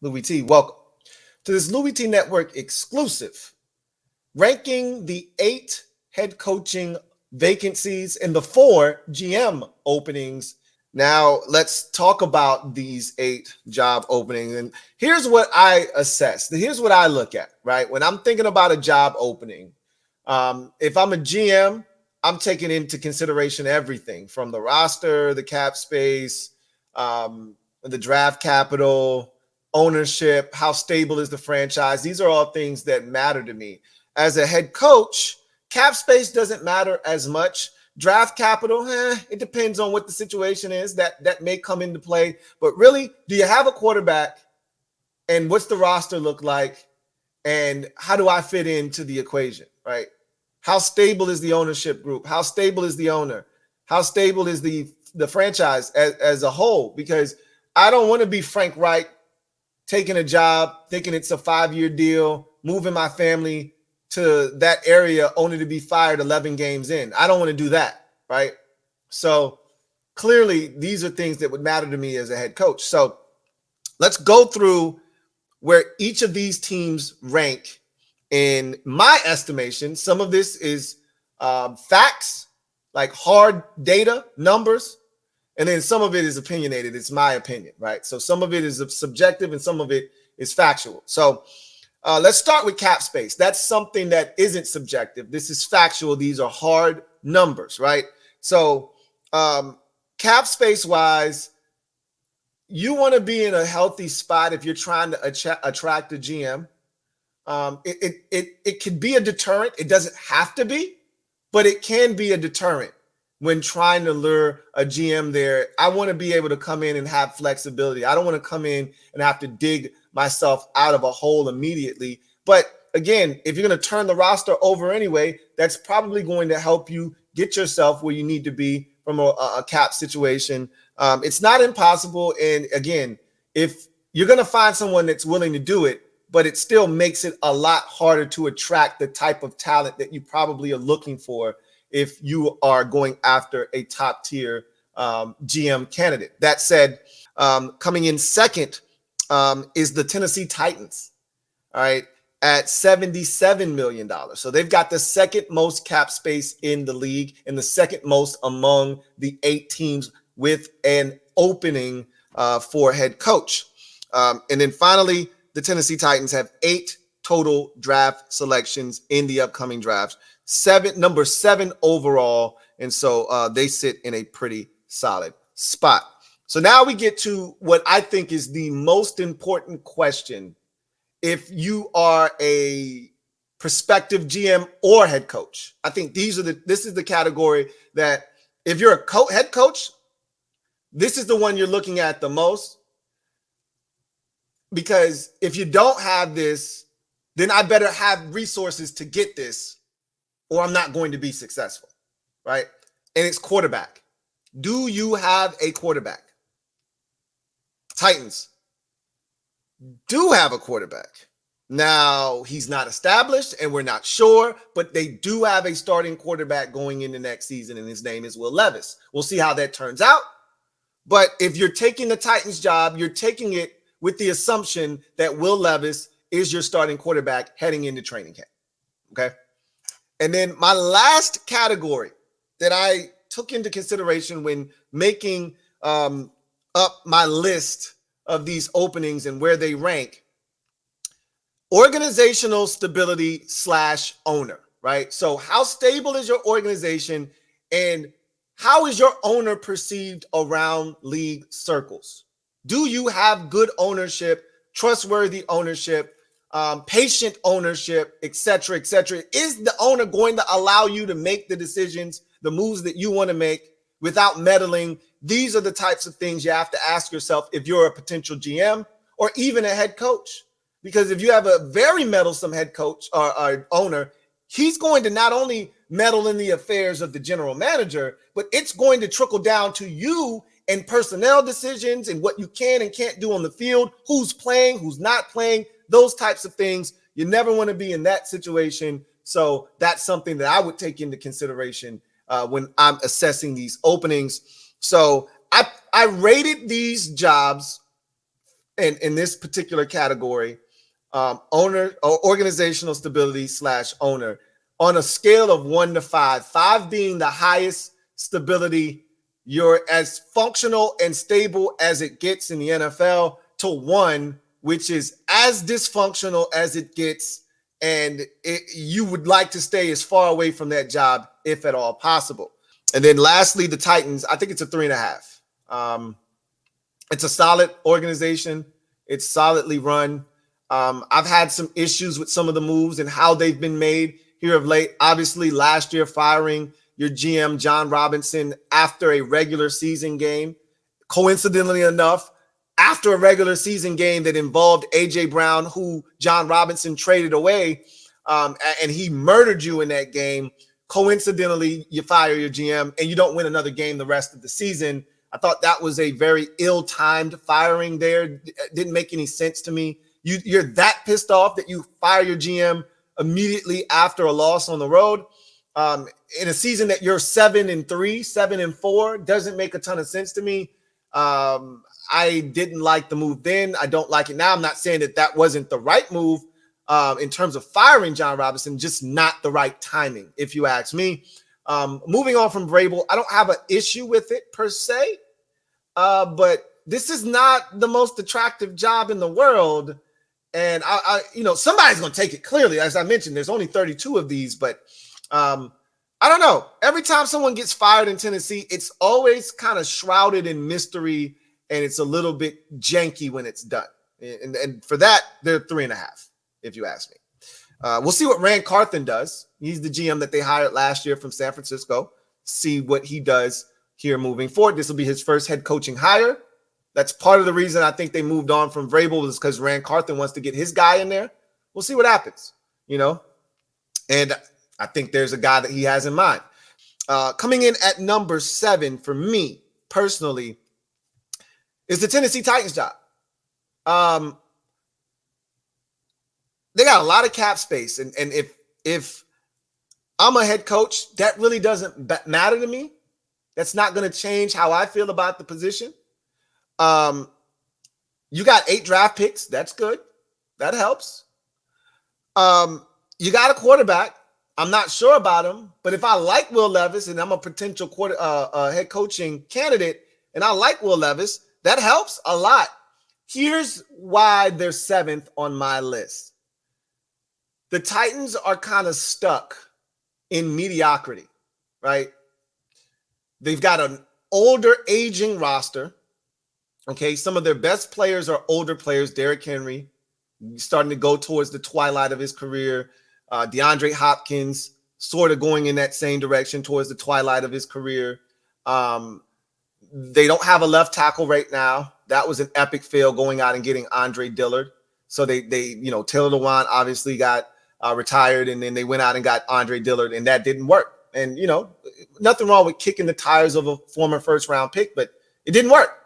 Louie T. Welcome to this Louie T Network exclusive, ranking the 8 head coaching vacancies and the 4 GM openings. Now, let's talk about these 8 job openings. And here's what I assess. Here's what I look at, right? When I'm thinking about a job opening, if I'm a GM, I'm taking into consideration everything from the roster, the cap space, the draft capital, ownership, how stable is the franchise. These are all things that matter to me. As a head coach, cap space doesn't matter as much. Draft capital, it depends on what the situation is. That may come into play. But really, do you have a quarterback? And what's the roster look like? And how do I fit into the equation, right? How stable is the ownership group? How stable is the owner? How stable is the franchise as a whole? Because I don't want to be Frank Wright, taking a job, thinking it's a 5-year deal, moving my family to that area only to be fired 11 games in. I don't want to do that, right? So clearly, these are things that would matter to me as a head coach. So let's go through where each of these teams rank in my estimation. Some of this is facts, like hard data, numbers, and then some of it is opinionated. It's my opinion, right? So some of it is subjective and some of it is factual. So let's start with cap space. That's something that isn't subjective. This is factual. These are hard numbers, right? So cap space wise, you want to be in a healthy spot if you're trying to attract a GM. It can be a deterrent. It doesn't have to be, but it can be a deterrent when trying to lure a GM there. I want to be able to come in and have flexibility. I don't want to come in and have to dig myself out of a hole immediately. But again, if you're going to turn the roster over anyway, that's probably going to help you get yourself where you need to be from a cap situation. It's not impossible. And again, if you're going to find someone that's willing to do it, but it still makes it a lot harder to attract the type of talent that you probably are looking for if you are going after a top tier GM candidate. That said, coming in second is the Tennessee Titans, all right, at $77 million. So they've got the second most cap space in the league and the second most among the 8 teams with an opening for head coach. And then finally, the Tennessee Titans have 8 total draft selections in the upcoming drafts, number 7 overall. And so they sit in a pretty solid spot. So now we get to what I think is the most important question if you are a prospective GM or head coach. I think this is the category that if you're a head coach, this is the one you're looking at the most. Because if you don't have this, then I better have resources to get this, or I'm not going to be successful, right? And it's quarterback. Do you have a quarterback? Titans do have a quarterback. Now, he's not established, and we're not sure, but they do have a starting quarterback going into next season, and his name is Will Levis. We'll see how that turns out. But if you're taking the Titans job, you're taking it with the assumption that Will Levis is your starting quarterback heading into training camp, okay? And then my last category that I took into consideration when making up my list of these openings and where they rank, organizational stability / owner, right? So how stable is your organization and how is your owner perceived around league circles? Do you have good ownership, trustworthy ownership, patient ownership, et cetera, et cetera? Is the owner going to allow you to make the decisions, the moves that you want to make without meddling? These are the types of things you have to ask yourself if you're a potential GM or even a head coach. Because if you have a very meddlesome head coach or owner, he's going to not only meddle in the affairs of the general manager, but it's going to trickle down to you and personnel decisions and what you can and can't do on the field, who's playing, who's not playing, those types of things. You never want to be in that situation. So that's something that I would take into consideration when I'm assessing these openings. So I rated these jobs and in this particular category, owner or organizational stability / owner, on a scale of 1 to 5, 5 being the highest stability, you're as functional and stable as it gets in the NFL, to 1, which is as dysfunctional as it gets, and you would like to stay as far away from that job if at all possible. And then lastly, the Titans, I think it's a 3.5. It's a solid organization. It's solidly run. I've had some issues with some of the moves and how they've been made here of late. Obviously, last year firing your GM, John Robinson, after a regular season game. Coincidentally enough, after a regular season game that involved A.J. Brown, who John Robinson traded away, and he murdered you in that game. Coincidentally, you fire your GM and you don't win another game the rest of the season. I thought that was a very ill-timed firing there. It didn't make any sense to me. You're that pissed off that you fire your GM immediately after a loss on the road. In a season that you're 7-3, 7-4, doesn't make a ton of sense to me. I didn't like the move then. I don't like it now. I'm not saying that that wasn't the right move in terms of firing John Robinson, just not the right timing, if you ask me. Moving on from Vrabel, I don't have an issue with it per se, but this is not the most attractive job in the world. And I somebody's going to take it. Clearly, as I mentioned, there's only 32 of these, but I don't know. Every time someone gets fired in Tennessee, it's always kind of shrouded in mystery, and it's a little bit janky when it's done. And for that, they're 3.5, if you ask me. We'll see what Rand Carthen does. He's the GM that they hired last year from San Francisco. See what he does here moving forward. This will be his first head coaching hire. That's part of the reason I think they moved on from Vrabel, is because Rand Carthen wants to get his guy in there. We'll see what happens, And I think there's a guy that he has in mind. Coming in at number 7 for me personally is the Tennessee Titans job. They got a lot of cap space, and if I'm a head coach, that really doesn't matter to me. That's not going to change how I feel about the position. You got 8 draft picks. That's good. That helps. You got a quarterback. I'm not sure about him, but if I like Will Levis and I'm a potential head coaching candidate and I like Will Levis, that helps a lot. Here's why they're 7th on my list. The Titans are kind of stuck in mediocrity, right? They've got an older, aging roster. Okay, some of their best players are older players. Derrick Henry, starting to go towards the twilight of his career. DeAndre Hopkins, sort of going in that same direction towards the twilight of his career. They don't have a left tackle right now. That was an epic fail, going out and getting Andre Dillard. So they Taylor Lewan obviously got retired, and then they went out and got Andre Dillard, and that didn't work. And, nothing wrong with kicking the tires of a former first-round pick, but it didn't work.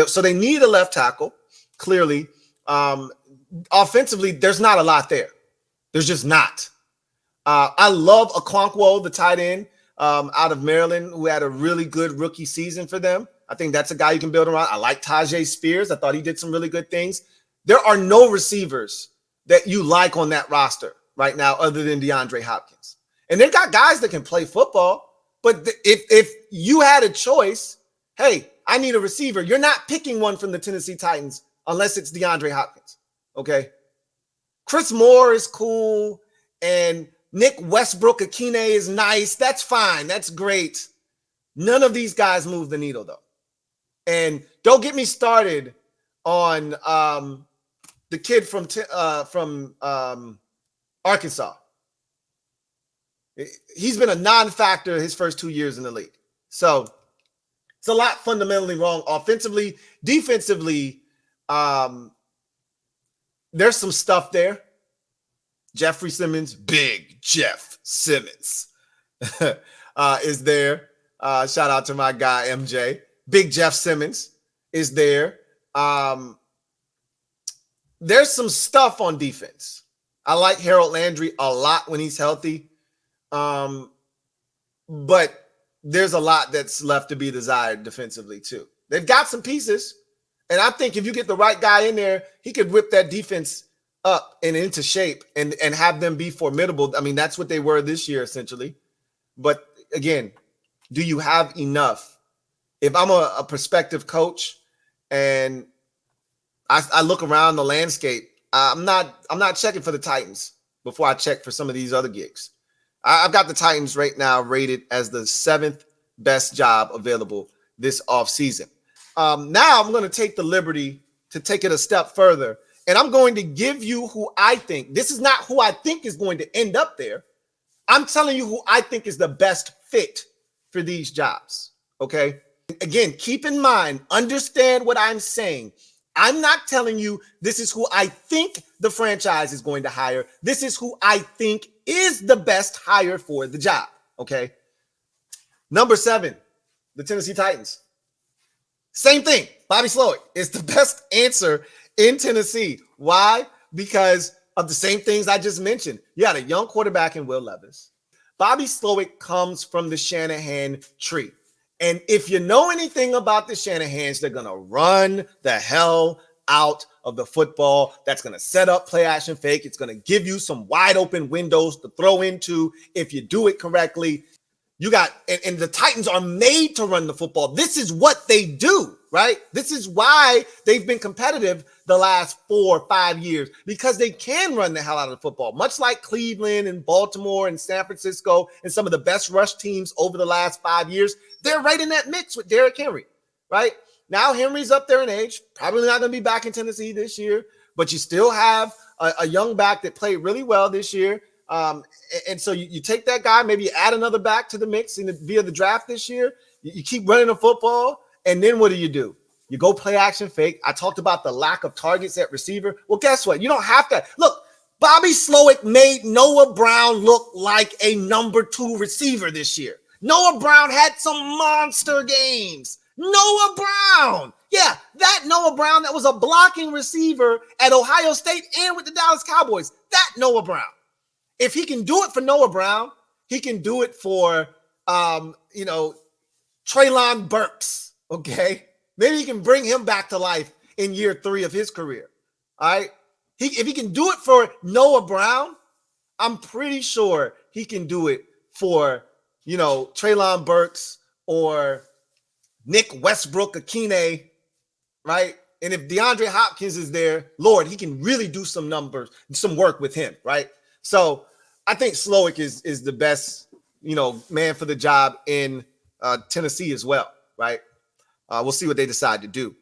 So they need a left tackle, clearly. Offensively, there's not a lot there. There's just not. I love Okonkwo, the tight end out of Maryland, who had a really good rookie season for them. I think that's a guy you can build around. I like Tajay Spears. I thought he did some really good things. There are no receivers that you like on that roster right now other than DeAndre Hopkins. And they've got guys that can play football, but if you had a choice, hey, I need a receiver, you're not picking one from the Tennessee Titans unless it's DeAndre Hopkins, okay? Chris Moore is cool, and Nick Westbrook-Akine is nice. That's fine. That's great. None of these guys move the needle, though. And don't get me started on the kid from Arkansas. He's been a non-factor his first 2 years in the league. So it's a lot fundamentally wrong offensively. Defensively, there's some stuff there. Jeffrey Simmons, big Jeff Simmons is there. Shout out to my guy, MJ. Big Jeff Simmons is there. There's some stuff on defense. I like Harold Landry a lot when he's healthy. But there's a lot that's left to be desired defensively too. They've got some pieces. And I think if you get the right guy in there, he could whip that defense up and into shape and have them be formidable. I mean, that's what they were this year, essentially. But again, do you have enough? If I'm a prospective coach and I look around the landscape, I'm not checking for the Titans before I check for some of these other gigs. I've got the Titans right now rated as the 7th best job available this offseason. Now I'm going to take the liberty to take it a step further, and I'm going to give you who I think. This is not who I think is going to end up there. I'm telling you who I think is the best fit for these jobs, okay? Again, keep in mind, understand what I'm saying. I'm not telling you this is who I think the franchise is going to hire. This is who I think is the best hire for the job, okay? Number 7, the Tennessee Titans. Same thing. Bobby Slowick is the best answer in Tennessee. Why? Because of the same things I just mentioned. You got a young quarterback in Will Levis. Bobby Slowick comes from the Shanahan tree. And if you know anything about the Shanahans, they're going to run the hell out of the football. That's going to set up play action fake. It's going to give you some wide open windows to throw into if you do it correctly. You got, and the Titans are made to run the football. This is what they do, right? This is why they've been competitive the last 4 or 5 years, because they can run the hell out of the football, much like Cleveland and Baltimore and San Francisco and some of the best rush teams over the last 5 years. They're right in that mix with Derrick Henry, right? Now Henry's up there in age, probably not going to be back in Tennessee this year, but you still have a young back that played really well this year. And so you take that guy, maybe you add another back to the mix via the draft this year. You keep running the football, and then what do? You go play action fake. I talked about the lack of targets at receiver. Well, guess what? You don't have to. Look, Bobby Slowick made Noah Brown look like a number 2 receiver this year. Noah Brown had some monster games. Noah Brown. Yeah, that Noah Brown that was a blocking receiver at Ohio State and with the Dallas Cowboys. That Noah Brown. If he can do it for Noah Brown, he can do it for, Treylon Burks, okay? Maybe he can bring him back to life in year 3 of his career, all right? If he can do it for Noah Brown, I'm pretty sure he can do it for, Treylon Burks or Nick Westbrook-Akine, right? And if DeAndre Hopkins is there, Lord, he can really do some work with him, right? So I think Slowick is the best, man for the job in Tennessee as well, right? We'll see what they decide to do.